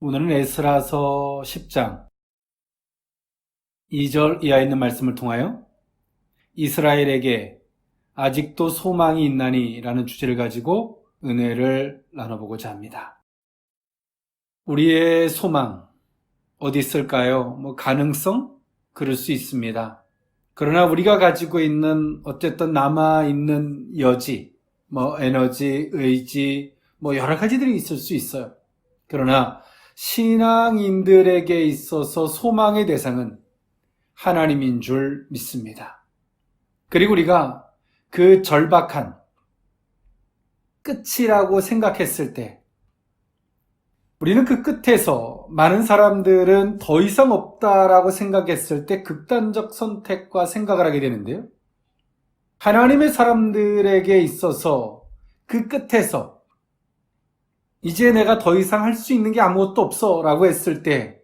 오늘은 에스라서 10장 2절 이하에 있는 말씀을 통하여 이스라엘에게 아직도 소망이 있나니 라는 주제를 가지고 은혜를 나눠보고자 합니다. 우리의 소망 어디 있을까요? 가능성? 그럴 수 있습니다. 그러나 우리가 가지고 있는 어쨌든 남아있는 여지, 에너지, 의지, 여러 가지들이 있을 수 있어요. 그러나 신앙인들에게 있어서 소망의 대상은 하나님인 줄 믿습니다. 그리고 우리가 그 절박한 끝이라고 생각했을 때 우리는 그 끝에서 많은 사람들은 더 이상 없다라고 생각했을 때 극단적 선택과 생각을 하게 되는데요. 하나님의 사람들에게 있어서 그 끝에서 이제 내가 더 이상 할 수 있는 게 아무것도 없어 라고 했을 때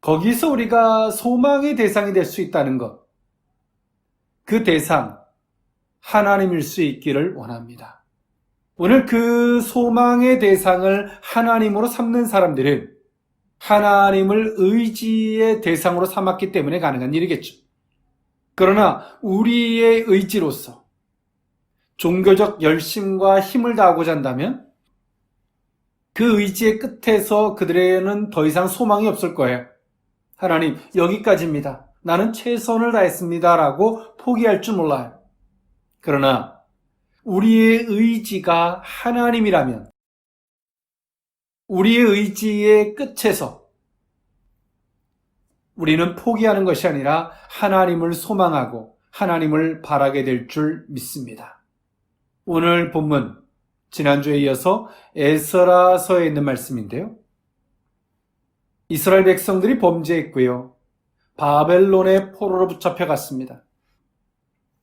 거기서 우리가 소망의 대상이 될 수 있다는 것, 그 대상 하나님일 수 있기를 원합니다. 오늘 그 소망의 대상을 하나님으로 삼는 사람들은 하나님을 의지의 대상으로 삼았기 때문에 가능한 일이겠죠. 그러나 우리의 의지로서 종교적 열심과 힘을 다하고자 한다면 그 의지의 끝에서 그들에게는 더 이상 소망이 없을 거예요. 하나님, 여기까지입니다. 나는 최선을 다했습니다. 라고 포기할 줄 몰라요. 그러나 우리의 의지가 하나님이라면 우리의 의지의 끝에서 우리는 포기하는 것이 아니라 하나님을 소망하고 하나님을 바라게 될 줄 믿습니다. 오늘 본문 지난주에 이어서 에스라서에 있는 말씀인데요. 이스라엘 백성들이 범죄했고요. 바벨론의 포로로 붙잡혀 갔습니다.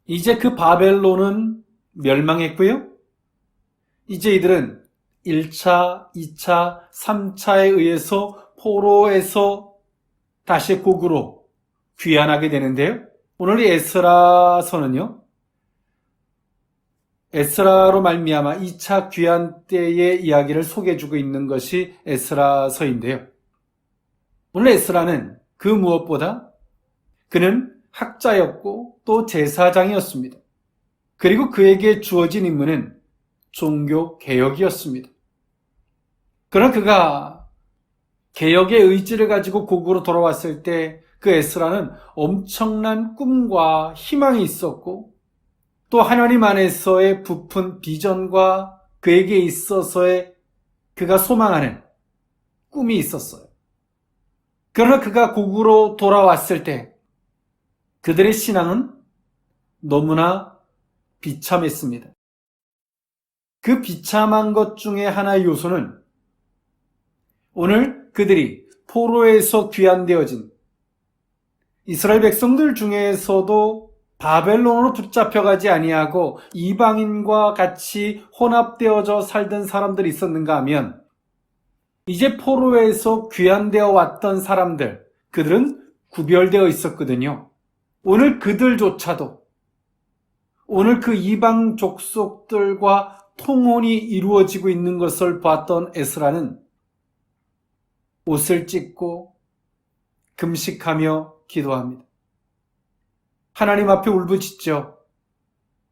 이제 그 바벨론은 멸망했고요. 이제 이들은 1차, 2차, 3차에 의해서 포로에서 다시 고국으로 귀환하게 되는데요. 오늘 이 에스라서는요. 에스라로 말미암아 2차 귀환 때의 이야기를 소개해주고 있는 것이 에스라서인데요. 오늘 에스라는 그 무엇보다 그는 학자였고 또 제사장이었습니다. 그리고 그에게 주어진 임무는 종교 개혁이었습니다. 그러나 그가 개혁의 의지를 가지고 고국으로 돌아왔을 때 그 에스라는 엄청난 꿈과 희망이 있었고 또 하나님 안에서의 부푼 비전과 그에게 있어서의 그가 소망하는 꿈이 있었어요. 그러나 그가 고국으로 돌아왔을 때 그들의 신앙은 너무나 비참했습니다. 그 비참한 것 중에 하나의 요소는 오늘 그들이 포로에서 귀환되어진 이스라엘 백성들 중에서도 바벨론으로 붙잡혀가지 아니하고 이방인과 같이 혼합되어져 살던 사람들이 있었는가 하면 이제 포로에서 귀환되어 왔던 사람들, 그들은 구별되어 있었거든요. 오늘 그들조차도 오늘 그 이방 족속들과 통혼이 이루어지고 있는 것을 봤던 에스라는 옷을 찢고 금식하며 기도합니다. 하나님 앞에 울부짖죠.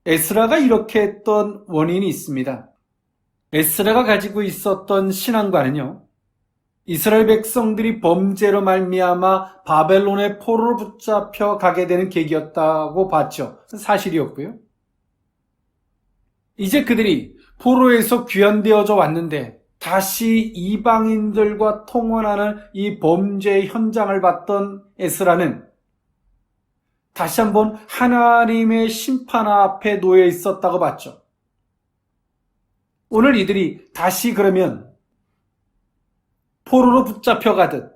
에스라가 이렇게 했던 원인이 있습니다. 에스라가 가지고 있었던 신앙과는요. 이스라엘 백성들이 범죄로 말미암아 바벨론의 포로로 붙잡혀 가게 되는 계기였다고 봤죠. 사실이었고요. 이제 그들이 포로에서 귀환되어져 왔는데 다시 이방인들과 통혼하는 이 범죄의 현장을 봤던 에스라는 다시 한번 하나님의 심판 앞에 놓여 있었다고 봤죠. 오늘 이들이 다시 그러면 포로로 붙잡혀 가듯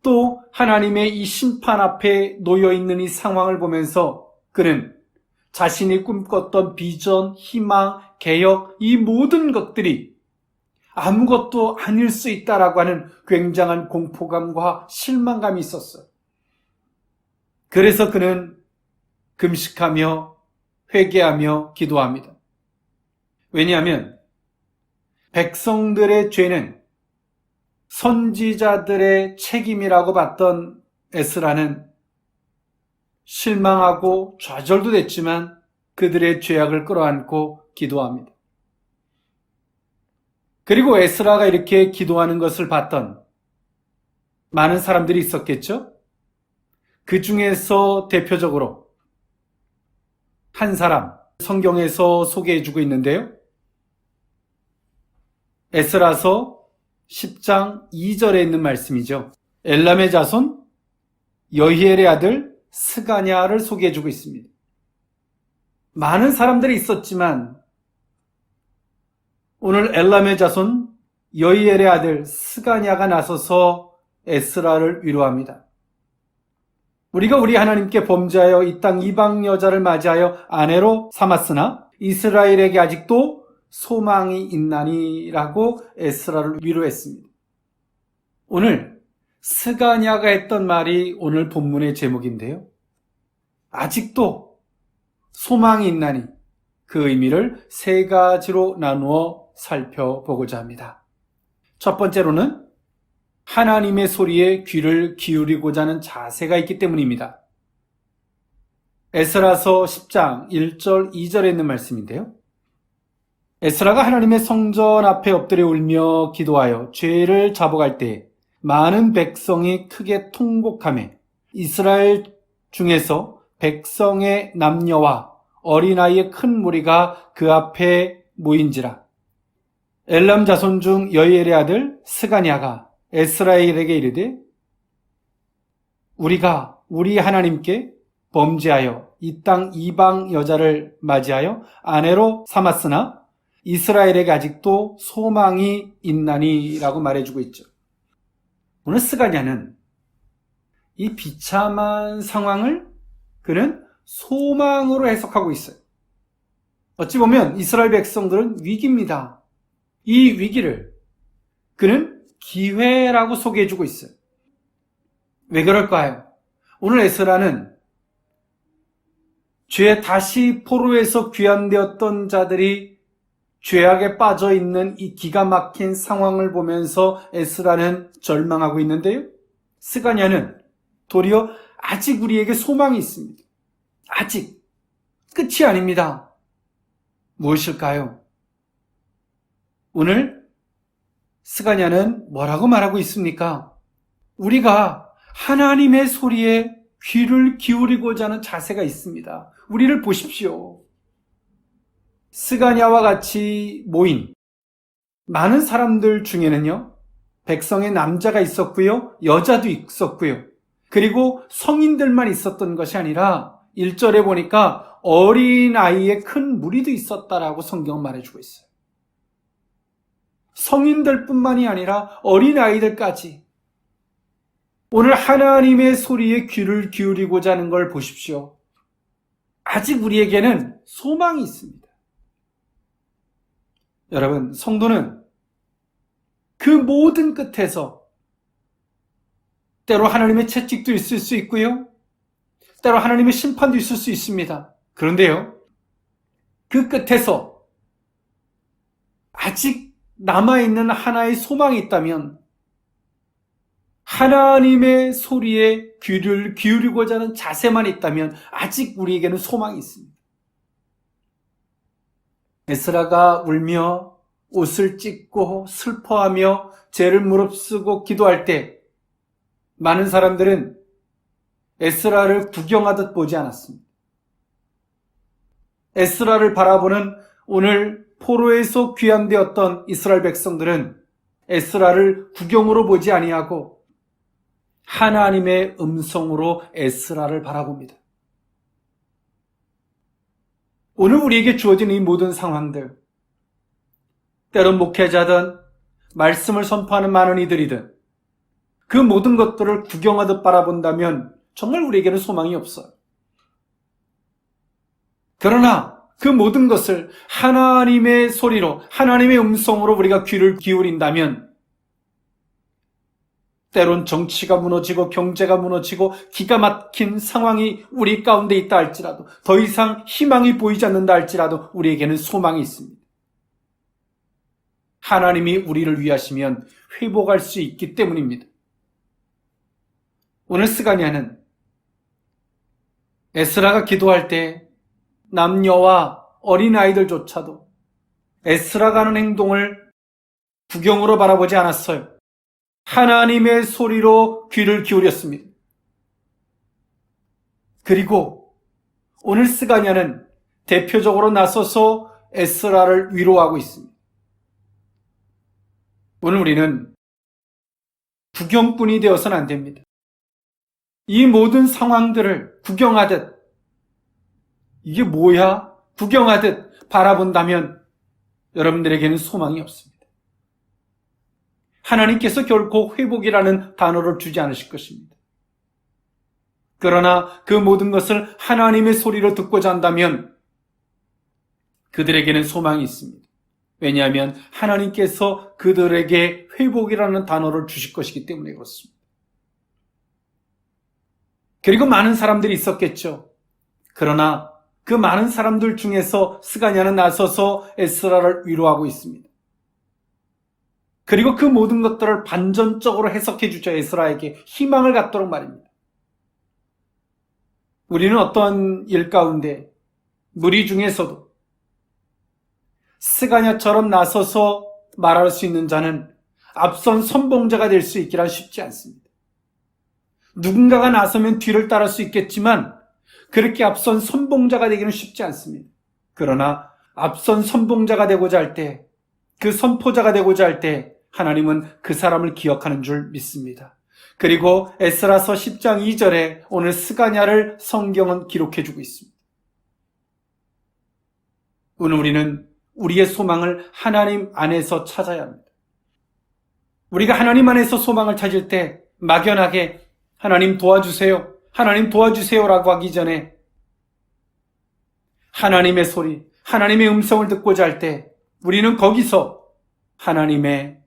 또 하나님의 이 심판 앞에 놓여 있는 이 상황을 보면서 그는 자신이 꿈꿨던 비전, 희망, 개혁, 이 모든 것들이 아무것도 아닐 수 있다라고 하는 굉장한 공포감과 실망감이 있었어요. 그래서 그는 금식하며 회개하며 기도합니다. 왜냐하면 백성들의 죄는 선지자들의 책임이라고 봤던 에스라는 실망하고 좌절도 됐지만 그들의 죄악을 끌어안고 기도합니다. 그리고 에스라가 이렇게 기도하는 것을 봤던 많은 사람들이 있었겠죠? 그 중에서 대표적으로 한 사람, 성경에서 소개해주고 있는데요. 에스라서 10장 2절에 있는 말씀이죠. 엘람의 자손 여히엘의 아들 스가냐를 소개해주고 있습니다. 많은 사람들이 있었지만 오늘 엘람의 자손 여히엘의 아들 스가냐가 나서서 에스라를 위로합니다. 우리가 우리 하나님께 범죄하여 이 땅 이방 여자를 맞이하여 아내로 삼았으나 이스라엘에게 아직도 소망이 있나니라고 에스라를 위로했습니다. 오늘 스가냐가 했던 말이 오늘 본문의 제목인데요. 아직도 소망이 있나니 그 의미를 세 가지로 나누어 살펴보고자 합니다. 첫 번째로는 하나님의 소리에 귀를 기울이고자 하는 자세가 있기 때문입니다. 에스라서 10장 1절 2절에 있는 말씀인데요. 에스라가 하나님의 성전 앞에 엎드려 울며 기도하여 죄를 자복할 때 많은 백성이 크게 통곡하며 이스라엘 중에서 백성의 남녀와 어린아이의 큰 무리가 그 앞에 모인지라. 엘람 자손 중 여히엘의 아들 스가냐가 에스라엘에게 이르되 우리가 우리 하나님께 범죄하여 이 땅 이방 여자를 맞이하여 아내로 삼았으나 이스라엘에게 아직도 소망이 있나니라고 말해주고 있죠. 오늘 스가냐는 이 비참한 상황을 그는 소망으로 해석하고 있어요. 어찌 보면 이스라엘 백성들은 위기입니다. 이 위기를 그는 기회라고 소개해주고 있어요. 왜 그럴까요? 오늘 에스라는 죄에 다시 포로에서 귀환되었던 자들이 죄악에 빠져 있는 이 기가 막힌 상황을 보면서 에스라는 절망하고 있는데요. 스가냐는 도리어 아직 우리에게 소망이 있습니다. 아직 끝이 아닙니다. 무엇일까요? 오늘 스가냐는 뭐라고 말하고 있습니까? 우리가 하나님의 소리에 귀를 기울이고자 하는 자세가 있습니다. 우리를 보십시오. 스가냐와 같이 모인 많은 사람들 중에는요, 백성의 남자가 있었고요, 여자도 있었고요, 그리고 성인들만 있었던 것이 아니라 1절에 보니까 어린아이의 큰 무리도 있었다라고 성경은 말해주고 있어요. 성인들뿐만이 아니라 어린아이들까지 오늘 하나님의 소리에 귀를 기울이고자 하는 걸 보십시오. 아직 우리에게는 소망이 있습니다. 여러분, 성도는 그 모든 끝에서 때로 하나님의 채찍도 있을 수 있고요, 때로 하나님의 심판도 있을 수 있습니다. 그런데요, 그 끝에서 아직 남아있는 하나의 소망이 있다면 하나님의 소리에 귀를 기울이고자 하는 자세만 있다면 아직 우리에게는 소망이 있습니다. 에스라가 울며 옷을 찢고 슬퍼하며 죄를 무릅쓰고 기도할 때 많은 사람들은 에스라를 구경하듯 보지 않았습니다. 에스라를 바라보는 오늘 포로에서 귀환되었던 이스라엘 백성들은 에스라를 구경으로 보지 아니하고 하나님의 음성으로 에스라를 바라봅니다. 오늘 우리에게 주어진 이 모든 상황들, 때론 목회자든 말씀을 선포하는 많은 이들이든 그 모든 것들을 구경하듯 바라본다면 정말 우리에게는 소망이 없어요. 그러나 그 모든 것을 하나님의 소리로, 하나님의 음성으로 우리가 귀를 기울인다면 때론 정치가 무너지고 경제가 무너지고 기가 막힌 상황이 우리 가운데 있다 할지라도, 더 이상 희망이 보이지 않는다 할지라도 우리에게는 소망이 있습니다. 하나님이 우리를 위하시면 회복할 수 있기 때문입니다. 오늘 스가랴는 에스라가 기도할 때 남녀와 어린아이들조차도 에스라가 하는 행동을 구경으로 바라보지 않았어요. 하나님의 소리로 귀를 기울였습니다. 그리고 오늘 스가랴는 대표적으로 나서서 에스라를 위로하고 있습니다. 오늘 우리는 구경꾼이 되어서는 안 됩니다. 이 모든 상황들을 구경하듯, 이게 뭐야? 구경하듯 바라본다면 여러분들에게는 소망이 없습니다. 하나님께서 결코 회복이라는 단어를 주지 않으실 것입니다. 그러나 그 모든 것을 하나님의 소리로 듣고자 한다면 그들에게는 소망이 있습니다. 왜냐하면 하나님께서 그들에게 회복이라는 단어를 주실 것이기 때문에 그렇습니다. 그리고 많은 사람들이 있었겠죠. 그러나 그 많은 사람들 중에서 스가랴는 나서서 에스라를 위로하고 있습니다. 그리고 그 모든 것들을 반전적으로 해석해 주죠. 에스라에게 희망을 갖도록 말입니다. 우리는 어떤 일 가운데 무리 중에서도 스가랴처럼 나서서 말할 수 있는 자는 앞선 선봉자가 될 수 있기란 쉽지 않습니다. 누군가가 나서면 뒤를 따를 수 있겠지만 그렇게 앞선 선봉자가 되기는 쉽지 않습니다. 그러나 앞선 선봉자가 되고자 할 때, 그 선포자가 되고자 할 때 하나님은 그 사람을 기억하는 줄 믿습니다. 그리고 에스라서 10장 2절에 오늘 스가랴를 성경은 기록해주고 있습니다. 오늘 우리는 우리의 소망을 하나님 안에서 찾아야 합니다. 우리가 하나님 안에서 소망을 찾을 때 막연하게 하나님 도와주세요, 하나님 도와주세요라고 하기 전에 하나님의 소리, 하나님의 음성을 듣고자 할 때 우리는 거기서 하나님의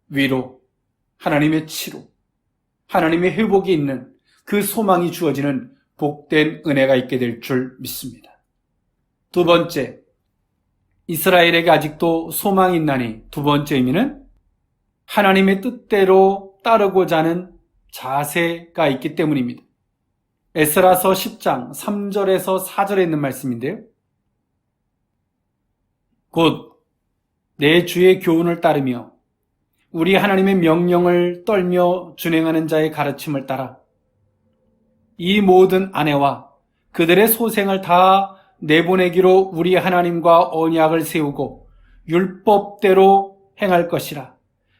위로, 하나님의 치료, 하나님의 회복이 있는 그 소망이 주어지는 복된 은혜가 있게 될 줄 믿습니다. 두 번째, 이스라엘에게 아직도 소망이 있나니 두 번째 의미는 하나님의 뜻대로 따르고자 하는 자세가 있기 때문입니다. 에스라서 10장 3절에서 4절에 있는 말씀인데요. 곧 내 주의 교훈을 따르며 우리 하나님의 명령을 떨며 준행하는 자의 가르침을 따라 이 모든 아내와 그들의 소생을 다 내보내기로 우리 하나님과 언약을 세우고 율법대로 행할 것이라.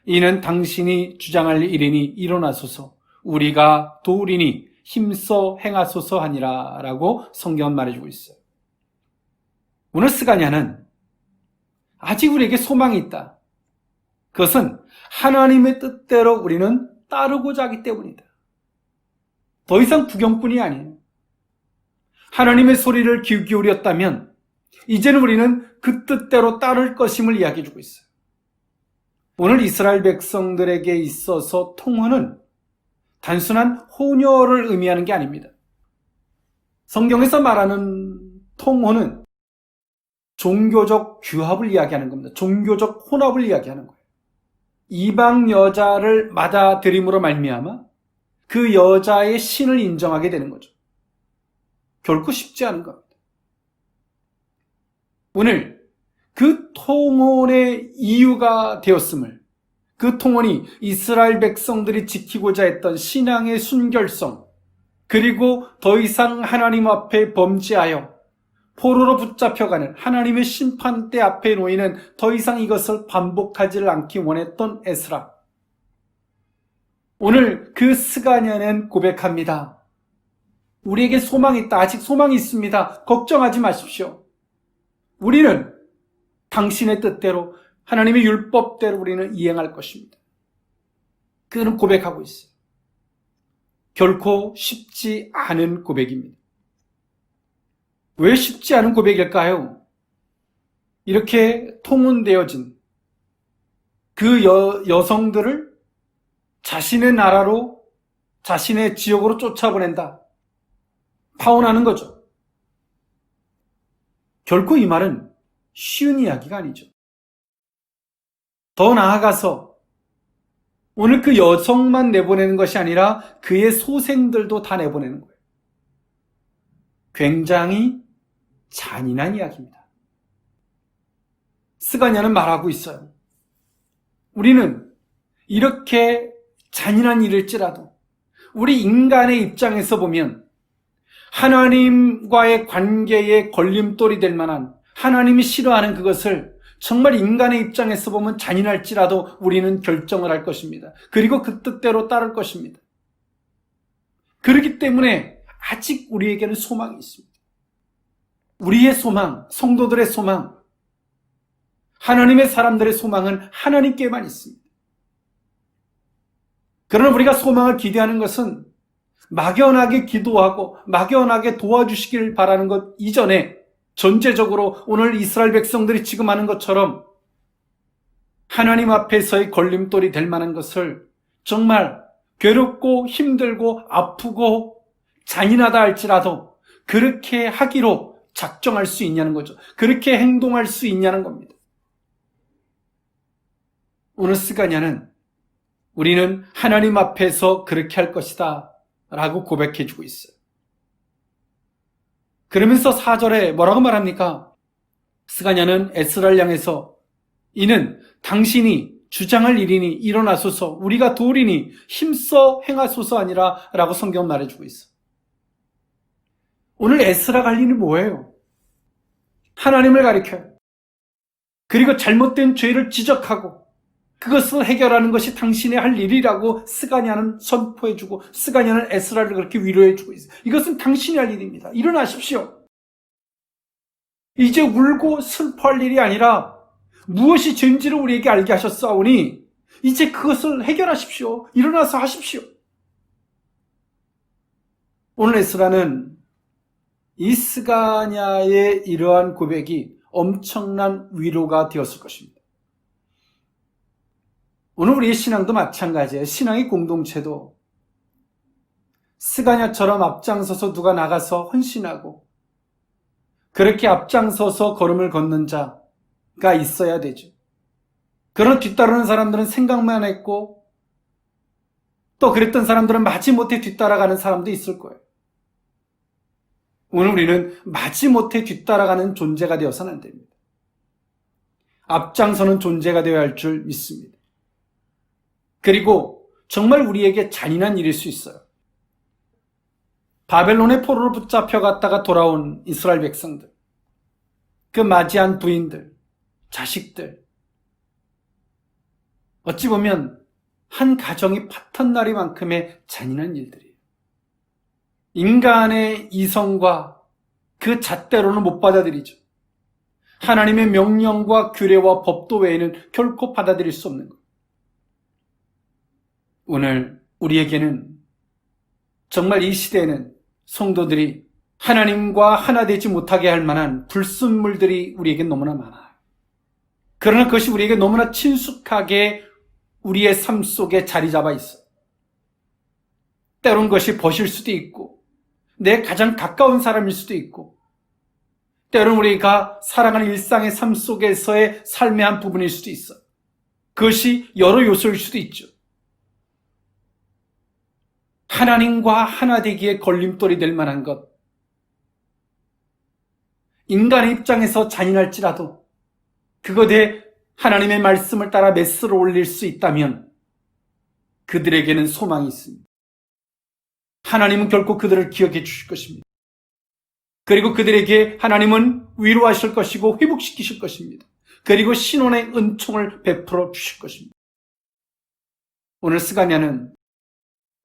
이는 당신이 주장할 일이니 일어나소서, 우리가 도우리니 힘써 행하소서 하니라 라고 성경은 말해주고 있어요. 오늘 스가랴는 아직 우리에게 소망이 있다. 그것은 하나님의 뜻대로 우리는 따르고자 하기 때문이다. 더 이상 구경꾼이 아니에요. 하나님의 소리를 귀 기울였다면 이제는 우리는 그 뜻대로 따를 것임을 이야기해주고 있어요. 오늘 이스라엘 백성들에게 있어서 통혼은 단순한 혼혈을 의미하는 게 아닙니다. 성경에서 말하는 통혼은 종교적 규합을 이야기하는 겁니다. 종교적 혼합을 이야기하는 거예요. 이방 여자를 받아들임으로 말미암아 그 여자의 신을 인정하게 되는 거죠. 결코 쉽지 않은 겁니다. 오늘 그 통혼의 이유가 되었음을, 그 통혼이 이스라엘 백성들이 지키고자 했던 신앙의 순결성, 그리고 더 이상 하나님 앞에 범죄하여 포로로 붙잡혀가는 하나님의 심판대 앞에 놓이는 더 이상 이것을 반복하지를 않기 원했던 에스라. 오늘 그 스가랴는 고백합니다. 우리에게 소망이 있다. 아직 소망이 있습니다. 걱정하지 마십시오. 우리는 당신의 뜻대로, 하나님의 율법대로 우리는 이행할 것입니다. 그는 고백하고 있어요. 결코 쉽지 않은 고백입니다. 왜 쉽지 않은 고백일까요? 이렇게 통혼되어진 그 여성들을 자신의 나라로, 자신의 지역으로 쫓아보낸다. 파혼하는 거죠. 결코 이 말은 쉬운 이야기가 아니죠. 더 나아가서 오늘 그 여성만 내보내는 것이 아니라 그의 소생들도 다 내보내는 거예요. 굉장히 잔인한 이야기입니다. 스가냐는 말하고 있어요. 우리는 이렇게 잔인한 일일지라도 우리 인간의 입장에서 보면 하나님과의 관계에 걸림돌이 될 만한, 하나님이 싫어하는 그것을 정말 인간의 입장에서 보면 잔인할지라도 우리는 결정을 할 것입니다. 그리고 그 뜻대로 따를 것입니다. 그렇기 때문에 아직 우리에게는 소망이 있습니다. 우리의 소망, 성도들의 소망, 하나님의 사람들의 소망은 하나님께만 있습니다. 그러나 우리가 소망을 기대하는 것은 막연하게 기도하고 막연하게 도와주시길 바라는 것 이전에 전제적으로 오늘 이스라엘 백성들이 지금 하는 것처럼 하나님 앞에서의 걸림돌이 될 만한 것을 정말 괴롭고 힘들고 아프고 잔인하다 할지라도 그렇게 하기로 작정할 수 있냐는 거죠. 그렇게 행동할 수 있냐는 겁니다. 오늘 스가냐는 우리는 하나님 앞에서 그렇게 할 것이다 라고 고백해주고 있어요. 그러면서 4절에 뭐라고 말합니까? 스가냐는 에스라를 향해서 이는 당신이 주장할 일이니 일어나소서 우리가 도우리니 힘써 행하소서 아니라 라고 성경은 말해주고 있어. 오늘 에스라가 할 일이 뭐예요? 하나님을 가리켜요. 그리고 잘못된 죄를 지적하고 그것을 해결하는 것이 당신의 할 일이라고 스가냐는 선포해주고 스가냐는 에스라를 그렇게 위로해주고 있어요. 이것은 당신이 할 일입니다. 일어나십시오. 이제 울고 슬퍼할 일이 아니라 무엇이 죄인지를 우리에게 알게 하셨사오니 이제 그것을 해결하십시오. 일어나서 하십시오. 오늘 에스라는 이 스가냐의 이러한 고백이 엄청난 위로가 되었을 것입니다. 오늘 우리의 신앙도 마찬가지예요. 신앙의 공동체도 스가냐처럼 앞장서서 누가 나가서 헌신하고 그렇게 앞장서서 걸음을 걷는 자가 있어야 되죠. 그러나 뒤따르는 사람들은 생각만 했고 또 그랬던 사람들은 마지못해 뒤따라가는 사람도 있을 거예요. 오늘 우리는 마지못해 뒤따라가는 존재가 되어서는 안 됩니다. 앞장서는 존재가 되어야 할 줄 믿습니다. 그리고 정말 우리에게 잔인한 일일 수 있어요. 바벨론의 포로로 붙잡혀갔다가 돌아온 이스라엘 백성들, 그 맞이한 부인들, 자식들, 어찌 보면 한 가정이 파탄 나리만큼의 잔인한 일들이에요. 인간의 이성과 그 잣대로는 못 받아들이죠. 하나님의 명령과 규례와 법도 외에는 결코 받아들일 수 없는 것. 오늘 우리에게는 정말 이 시대에는 성도들이 하나님과 하나 되지 못하게 할 만한 불순물들이 우리에게 너무나 많아요. 그러나 그것이 우리에게 너무나 친숙하게 우리의 삶 속에 자리 잡아 있어요. 때론 그것이 벗일 수도 있고 내 가장 가까운 사람일 수도 있고 때론 우리가 살아가는 일상의 삶 속에서의 삶의 한 부분일 수도 있어요. 그것이 여러 요소일 수도 있죠. 하나님과 하나 되기에 걸림돌이 될 만한 것. 인간의 입장에서 잔인할지라도 그것에 하나님의 말씀을 따라 메스를 올릴 수 있다면 그들에게는 소망이 있습니다. 하나님은 결코 그들을 기억해 주실 것입니다. 그리고 그들에게 하나님은 위로하실 것이고 회복시키실 것입니다. 그리고 신원의 은총을 베풀어 주실 것입니다. 오늘 스가냐는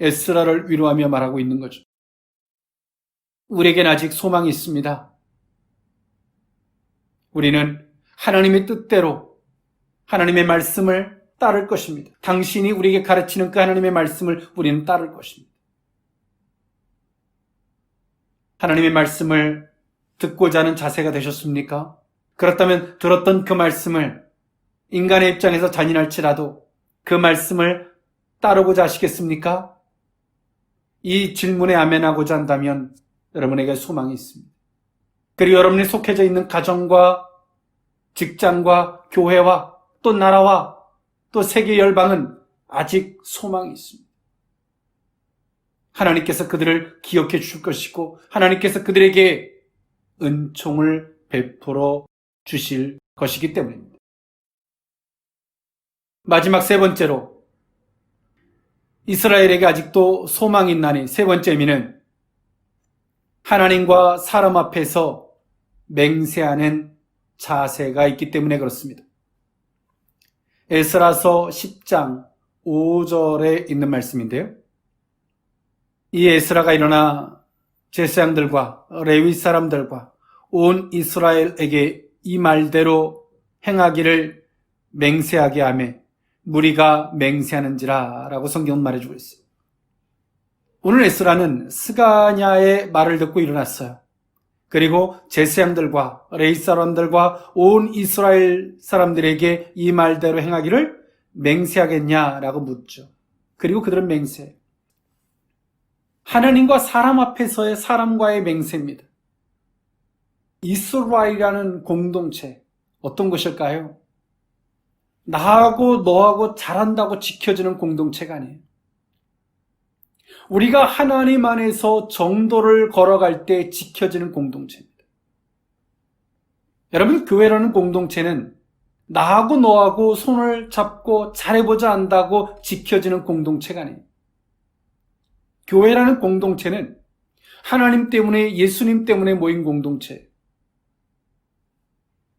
에스라를 위로하며 말하고 있는 거죠. 우리에겐 아직 소망이 있습니다. 우리는 하나님의 뜻대로 하나님의 말씀을 따를 것입니다. 당신이 우리에게 가르치는 그 하나님의 말씀을 우리는 따를 것입니다. 하나님의 말씀을 듣고자 하는 자세가 되셨습니까? 그렇다면 들었던 그 말씀을 인간의 입장에서 잔인할지라도 그 말씀을 따르고자 하시겠습니까? 이 질문에 아멘하고자 한다면 여러분에게 소망이 있습니다. 그리고 여러분이 속해져 있는 가정과 직장과 교회와 또 나라와 또 세계 열방은 아직 소망이 있습니다. 하나님께서 그들을 기억해 주실 것이고 하나님께서 그들에게 은총을 베풀어 주실 것이기 때문입니다. 마지막 세 번째로 이스라엘에게 아직도 소망이 있나니 세 번째 의미는 하나님과 사람 앞에서 맹세하는 자세가 있기 때문에 그렇습니다. 에스라서 10장 5절에 있는 말씀인데요. 이 에스라가 일어나 제사장들과 레위 사람들과 온 이스라엘에게 이 말대로 행하기를 맹세하게 하며 무리가 맹세하는지라 라고 성경은 말해주고 있어요. 오늘 에스라는 스가냐의 말을 듣고 일어났어요. 그리고 제사장들과 레위 사람들과 온 이스라엘 사람들에게 이 말대로 행하기를 맹세하겠냐라고 묻죠. 그리고 그들은 맹세해요. 하나님과 사람 앞에서의 사람과의 맹세입니다. 이스라엘이라는 공동체, 어떤 것일까요? 나하고 너하고 잘한다고 지켜지는 공동체가 아니에요. 우리가 하나님 안에서 정도를 걸어갈 때 지켜지는 공동체입니다. 여러분, 교회라는 공동체는 나하고 너하고 손을 잡고 잘해보자 한다고 지켜지는 공동체가 아니에요. 교회라는 공동체는 하나님 때문에, 예수님 때문에 모인 공동체예요.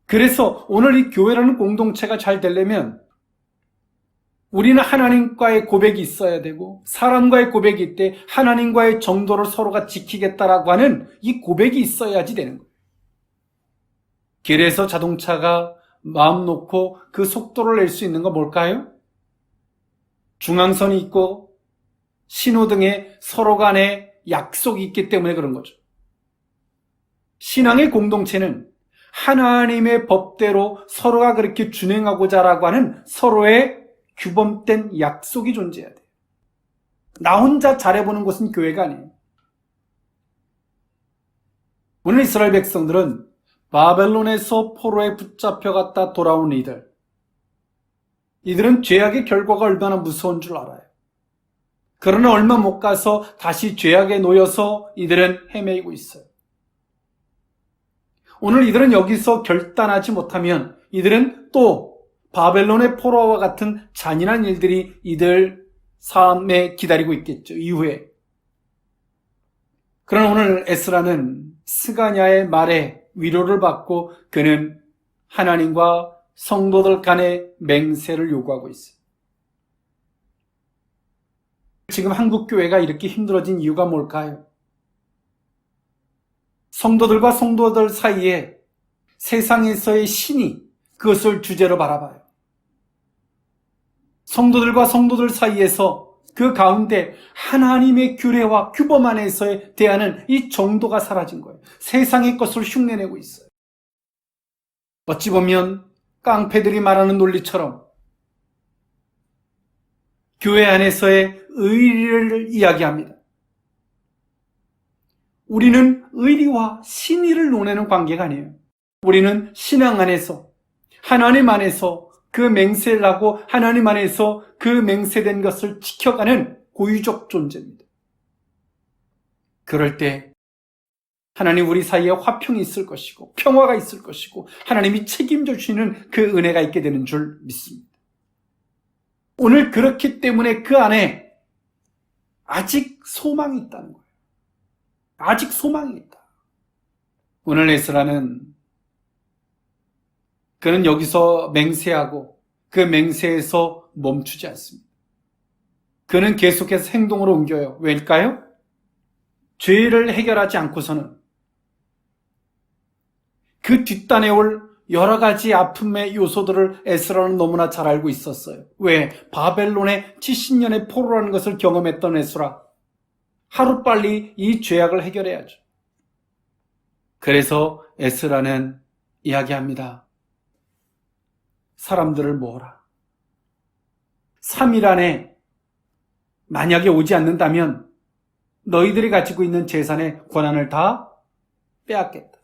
그래서 오늘 이 교회라는 공동체가 잘 되려면 우리는 하나님과의 고백이 있어야 되고 사람과의 고백이 있대 하나님과의 정도를 서로가 지키겠다라고 하는 이 고백이 있어야지 되는 거예요. 길에서 자동차가 마음 놓고 그 속도를 낼 수 있는 건 뭘까요? 중앙선이 있고 신호등에 서로 간에 약속이 있기 때문에 그런 거죠. 신앙의 공동체는 하나님의 법대로 서로가 그렇게 준행하고자라고 하는 서로의 규범된 약속이 존재해야 돼요. 나 혼자 잘해보는 곳은 교회가 아니에요. 오늘 이스라엘 백성들은 바벨론에서 포로에 붙잡혀갔다 돌아온 이들은 죄악의 결과가 얼마나 무서운 줄 알아요. 그러나 얼마 못 가서 다시 죄악에 놓여서 이들은 헤매이고 있어요. 오늘 이들은 여기서 결단하지 못하면 이들은 또 바벨론의 포로와 같은 잔인한 일들이 이들 삶에 기다리고 있겠죠. 이후에. 그러나 오늘 에스라는 스가냐의 말에 위로를 받고 그는 하나님과 성도들 간의 맹세를 요구하고 있어요. 지금 한국 교회가 이렇게 힘들어진 이유가 뭘까요? 성도들과 성도들 사이에 세상에서의 신이 그것을 주제로 바라봐요. 성도들과 성도들 사이에서 그 가운데 하나님의 규례와 규범 안에서의 대하는 이 정도가 사라진 거예요. 세상의 것을 흉내내고 있어요. 어찌 보면 깡패들이 말하는 논리처럼 교회 안에서의 의리를 이야기합니다. 우리는 의리와 신의를 논하는 관계가 아니에요. 우리는 신앙 안에서 하나님 안에서 그 맹세를 하고 하나님 안에서 그 맹세된 것을 지켜가는 고유적 존재입니다. 그럴 때 하나님 우리 사이에 화평이 있을 것이고 평화가 있을 것이고 하나님이 책임져 주시는 그 은혜가 있게 되는 줄 믿습니다. 오늘 그렇기 때문에 그 안에 아직 소망이 있다는 거예요. 아직 소망이 있다. 오늘 에스라는 그는 여기서 맹세하고 그 맹세에서 멈추지 않습니다. 그는 계속해서 행동으로 옮겨요. 왜일까요? 죄를 해결하지 않고서는 그 뒷단에 올 여러 가지 아픔의 요소들을 에스라는 너무나 잘 알고 있었어요. 왜? 바벨론의 70년의 포로라는 것을 경험했던 에스라. 하루빨리 이 죄악을 해결해야죠. 그래서 에스라는 이야기합니다. 사람들을 모으라. 3일 안에 만약에 오지 않는다면 너희들이 가지고 있는 재산의 권한을 다 빼앗겠다.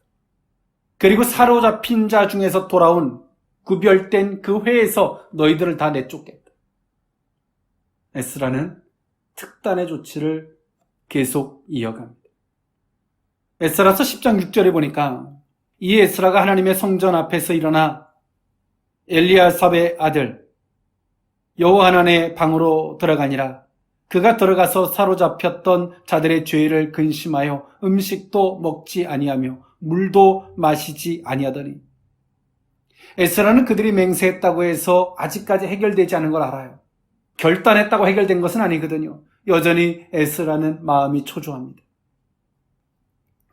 그리고 사로잡힌 자 중에서 돌아온 구별된 그 회에서 너희들을 다 내쫓겠다. 에스라는 특단의 조치를 계속 이어갑니다. 에스라서 10장 6절에 보니까 이 에스라가 하나님의 성전 앞에서 일어나 엘리아삽의 아들 여호하난의 방으로 들어가니라. 그가 들어가서 사로잡혔던 자들의 죄를 근심하여 음식도 먹지 아니하며 물도 마시지 아니하더니, 에스라는 그들이 맹세했다고 해서 아직까지 해결되지 않은 걸 알아요. 결단했다고 해결된 것은 아니거든요. 여전히 에스라는 마음이 초조합니다.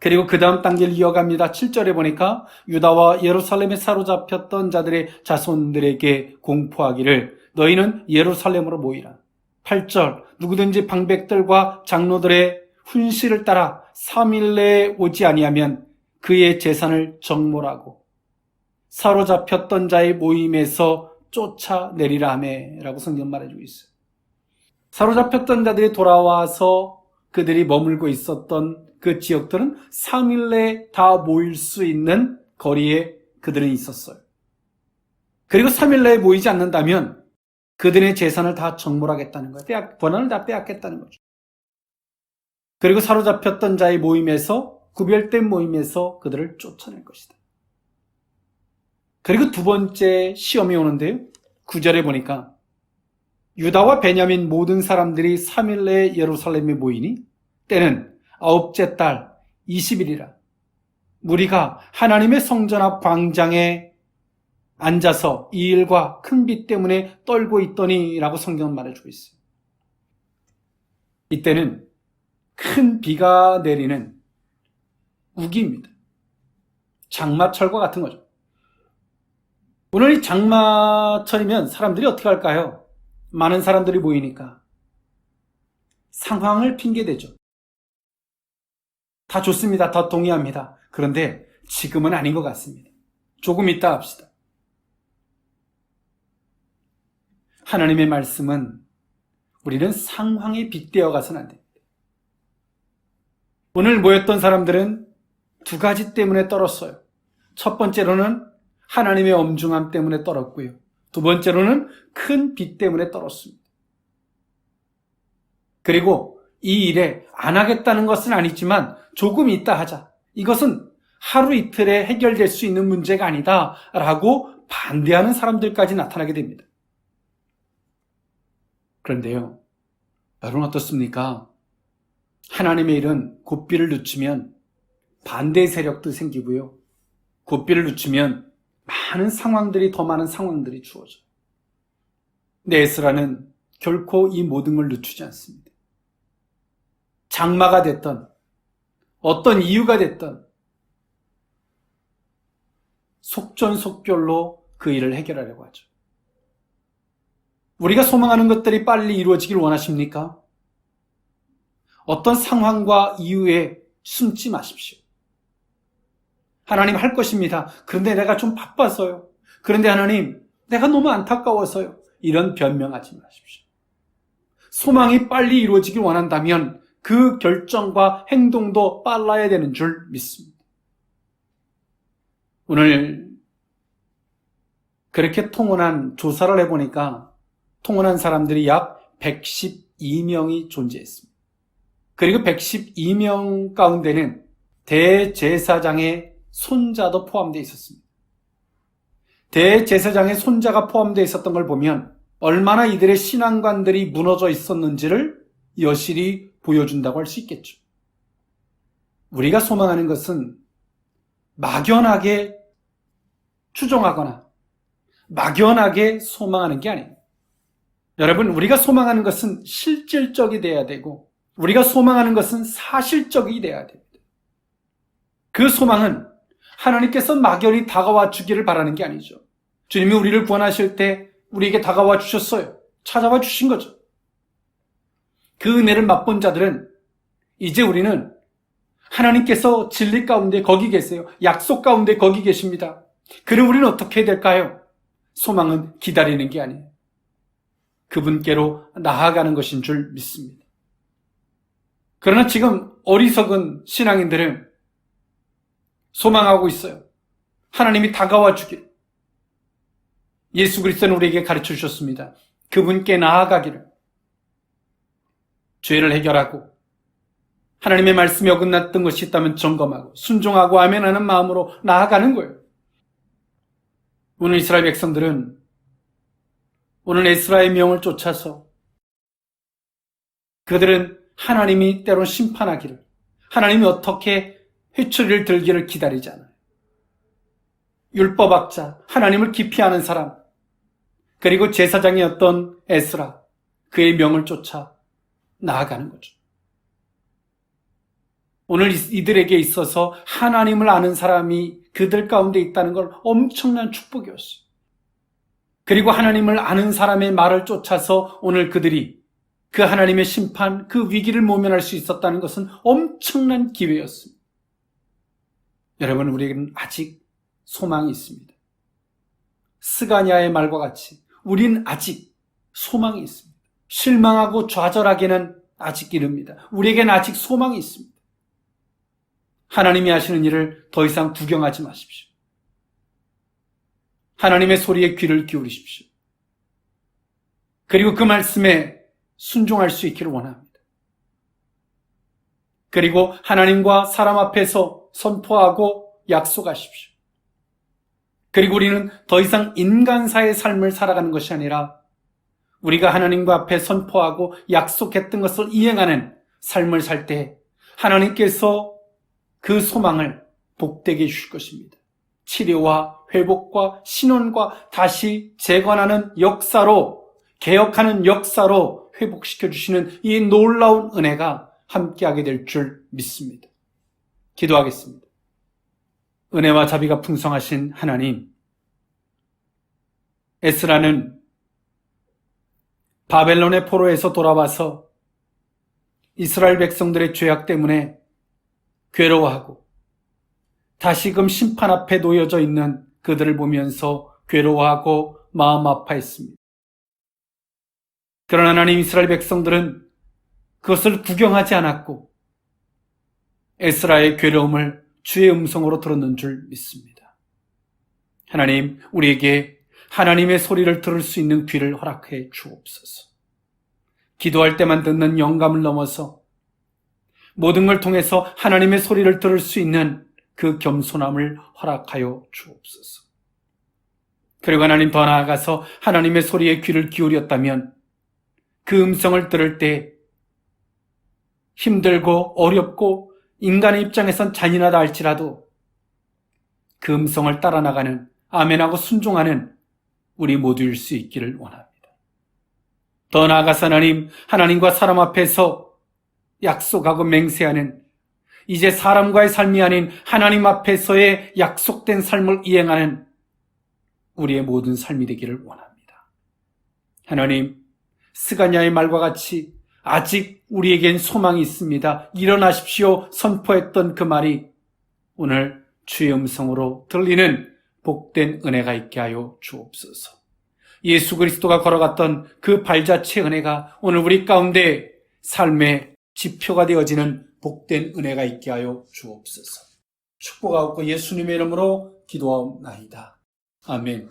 그리고 그 다음 단계를 이어갑니다. 7절에 보니까 유다와 예루살렘에 사로잡혔던 자들의 자손들에게 공포하기를 너희는 예루살렘으로 모이라. 8절 누구든지 방백들과 장로들의 훈시를 따라 3일 내에 오지 아니하면 그의 재산을 정몰하고 사로잡혔던 자의 모임에서 쫓아내리라 하매라고 성경 말해주고 있어요. 사로잡혔던 자들이 돌아와서 그들이 머물고 있었던 그 지역들은 3일 내에 다 모일 수 있는 거리에 그들은 있었어요. 그리고 3일 내에 모이지 않는다면 그들의 재산을 다 정몰하겠다는 거예요. 권한을 다 빼앗겠다는 거죠. 그리고 사로잡혔던 자의 모임에서, 구별된 모임에서 그들을 쫓아낼 것이다. 그리고 두 번째 시험이 오는데요. 9절에 보니까 유다와 베냐민 모든 사람들이 3일 내에 예루살렘에 모이니 때는 9째 달 20일이라. 무리가 하나님의 성전 앞 광장에 앉아서 이 일과 큰 비 때문에 떨고 있더니 라고 성경은 말해주고 있어요. 이때는 큰 비가 내리는 우기입니다. 장마철과 같은 거죠. 오늘 장마철이면 사람들이 어떻게 할까요? 많은 사람들이 모이니까 상황을 핑계대죠. 다 좋습니다. 다 동의합니다. 그런데 지금은 아닌 것 같습니다. 조금 이따 합시다. 하나님의 말씀은 우리는 상황에 빗대어 가서는 안 됩니다. 오늘 모였던 사람들은 두 가지 때문에 떨었어요. 첫 번째로는 하나님의 엄중함 때문에 떨었고요. 두 번째로는 큰 비 때문에 떨었습니다. 그리고 이 일에 안 하겠다는 것은 아니지만 조금 이따 하자. 이것은 하루 이틀에 해결될 수 있는 문제가 아니다 라고 반대하는 사람들까지 나타나게 됩니다. 그런데요, 여러분 어떻습니까? 하나님의 일은 고삐를 늦추면 반대 세력도 생기고요. 고삐를 늦추면 더 많은 상황들이 주어져요. 근데 에스라는 결코 이 모든 걸 늦추지 않습니다. 장마가 됐던, 어떤 이유가 됐던 속전속결로 그 일을 해결하려고 하죠. 우리가 소망하는 것들이 빨리 이루어지길 원하십니까? 어떤 상황과 이유에 숨지 마십시오. 하나님 할 것입니다. 그런데 내가 좀 바빠서요. 그런데 하나님, 내가 너무 안타까워서요. 이런 변명하지 마십시오. 소망이 빨리 이루어지길 원한다면 그 결정과 행동도 빨라야 되는 줄 믿습니다. 오늘 그렇게 통혼한 조사를 해보니까 통혼한 사람들이 약 112명이 존재했습니다. 그리고 112명 가운데는 대제사장의 손자도 포함되어 있었습니다. 대제사장의 손자가 포함되어 있었던 걸 보면 얼마나 이들의 신앙관들이 무너져 있었는지를 여실히 보여준다고 할 수 있겠죠. 우리가 소망하는 것은 막연하게 추종하거나 막연하게 소망하는 게 아니에요. 여러분, 우리가 소망하는 것은 실질적이 돼야 되고 우리가 소망하는 것은 사실적이 돼야 됩니다. 그 소망은 하나님께서 막연히 다가와 주기를 바라는 게 아니죠. 주님이 우리를 구원하실 때 우리에게 다가와 주셨어요. 찾아와 주신 거죠. 그 은혜를 맛본 자들은 이제 우리는 하나님께서 진리 가운데 거기 계세요. 약속 가운데 거기 계십니다. 그럼 우리는 어떻게 해야 될까요? 소망은 기다리는 게 아니에요. 그분께로 나아가는 것인 줄 믿습니다. 그러나 지금 어리석은 신앙인들은 소망하고 있어요. 하나님이 다가와 주기를. 예수 그리스도는 우리에게 가르쳐 주셨습니다. 그분께 나아가기를, 죄를 해결하고 하나님의 말씀에 어긋났던 것이 있다면 점검하고 순종하고 아멘하는 마음으로 나아가는 거예요. 오늘 이스라엘 백성들은 오늘 에스라의 명을 쫓아서 그들은 하나님이 때론 심판하기를, 하나님이 어떻게 회초리를 들기를 기다리지 않아요. 율법학자, 하나님을 깊이 아는 사람, 그리고 제사장이었던 에스라, 그의 명을 쫓아 나아가는 거죠. 오늘 이들에게 있어서 하나님을 아는 사람이 그들 가운데 있다는 걸 엄청난 축복이었어요. 그리고 하나님을 아는 사람의 말을 쫓아서 오늘 그들이 그 하나님의 심판, 그 위기를 모면할 수 있었다는 것은 엄청난 기회였습니다. 여러분, 우리에게는 아직 소망이 있습니다. 스가냐의 말과 같이 우린 아직 소망이 있습니다. 실망하고 좌절하기는 아직 이릅니다. 우리에게는 아직 소망이 있습니다. 하나님이 하시는 일을 더 이상 구경하지 마십시오. 하나님의 소리에 귀를 기울이십시오. 그리고 그 말씀에 순종할 수 있기를 원합니다. 그리고 하나님과 사람 앞에서 선포하고 약속하십시오. 그리고 우리는 더 이상 인간사의 삶을 살아가는 것이 아니라 우리가 하나님과 앞에 선포하고 약속했던 것을 이행하는 삶을 살 때 하나님께서 그 소망을 복되게 해주실 것입니다. 치료와 회복과 신원과 다시 재건하는 역사로, 개혁하는 역사로 회복시켜 주시는 이 놀라운 은혜가 함께하게 될 줄 믿습니다. 기도하겠습니다. 은혜와 자비가 풍성하신 하나님, 에스라는 바벨론의 포로에서 돌아와서 이스라엘 백성들의 죄악 때문에 괴로워하고 다시금 심판 앞에 놓여져 있는 그들을 보면서 괴로워하고 마음 아파했습니다. 그러나 하나님, 이스라엘 백성들은 그것을 구경하지 않았고 에스라의 괴로움을 주의 음성으로 들었는 줄 믿습니다. 하나님, 우리에게 하나님의 소리를 들을 수 있는 귀를 허락해 주옵소서. 기도할 때만 듣는 영감을 넘어서 모든 걸 통해서 하나님의 소리를 들을 수 있는 그 겸손함을 허락하여 주옵소서. 그리고 하나님, 더 나아가서 하나님의 소리에 귀를 기울였다면 그 음성을 들을 때 힘들고 어렵고 인간의 입장에선 잔인하다 할지라도 그 음성을 따라 나가는, 아멘하고 순종하는 우리 모두일 수 있기를 원합니다. 더 나아가서 하나님과 사람 앞에서 약속하고 맹세하는, 이제 사람과의 삶이 아닌 하나님 앞에서의 약속된 삶을 이행하는 우리의 모든 삶이 되기를 원합니다. 하나님, 스가냐의 말과 같이 아직 우리에겐 소망이 있습니다. 일어나십시오 선포했던 그 말이 오늘 주의 음성으로 들리는 복된 은혜가 있게 하여 주옵소서. 예수 그리스도가 걸어갔던 그 발자취의 은혜가 오늘 우리 가운데 삶의 지표가 되어지는 복된 은혜가 있게 하여 주옵소서. 축복하옵고 예수님의 이름으로 기도하옵나이다. 아멘.